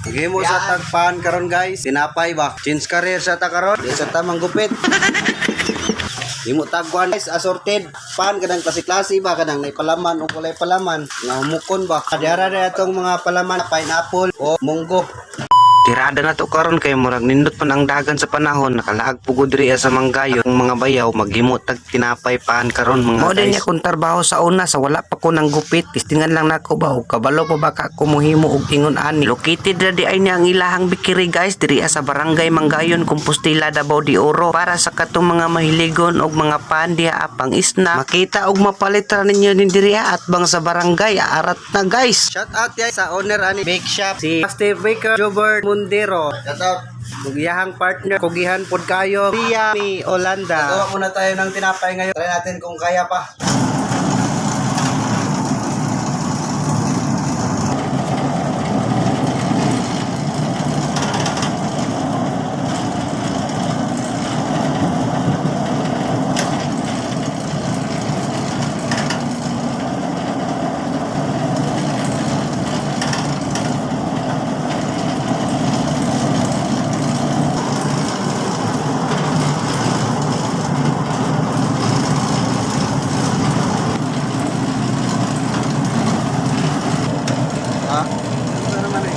Gimo sa tagpan karon guys, tinapay ba? Change career sa ta karon, di sa tamang gupit. Gimo tagwan guys, assorted pan kadang klase-klase ba kadang nay palaman o kulay palaman. Nga humukon ba? Kadara na itong mga palaman, pineapple o munggo. Tirada na to karon kay murag nindot man ang dagan sa panahon, nakalaag pugod diri sa manggayo ang mga bayaw maghimo tag tinapay paan karon mga guys. Mo din akong trabaho sa una sa wala pa ko nang gupit, tistingan lang nako ba og kabalo pa ba ka ko mohimo og ingon ani. Located ra di ay ni ang ilahang bikiri guys diri sa barangay Manggayon, Compostela, Davao de Oro para sa katong mga mahiligon og mga pan diha apang isna. Makita og mapalit ra ninyo din diri at bang sa barangay arat na guys. Shout out ya sa owner ani Bake Shop, si Steve Baker, Jobert Mundero. Shout out. Kugihang partner, kugihan pod kayo, Miami, Olanda. Gawa muna tayo ng tinapay ngayon. Try natin kung kaya pa. Ha? Ito naman eh.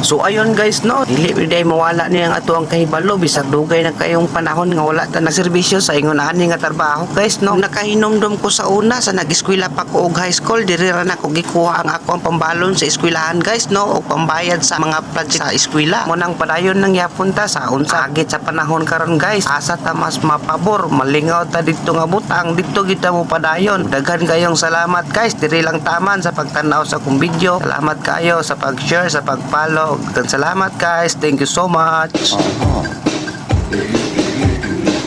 So ayun guys no, dili biday mawala ni ang ato ang kahibalo bisag dugay na kayong panahon nga wala ta nagserbisyo sa ingon ani nga trabaho guys no. Nakahinomdom ko sa una sa nag-eskwela pa ko og high school, diri ra na ko gikuha ang ako ang pambalon sa eskwelahan guys no og pambayad sa mga project sa eskwela. Mo nang padayon nang yapon ta sa unsa agit sa panahon karon guys. Asa ta mas mapabor, malingaw ta didto nga butang, didto kita mo padayon. Daghan kayong salamat guys, diri lang taman sa pagtan-aw sa akong video. Salamat kayo sa pag-share, sa pag-follow. Salamat guys. Thank you so much.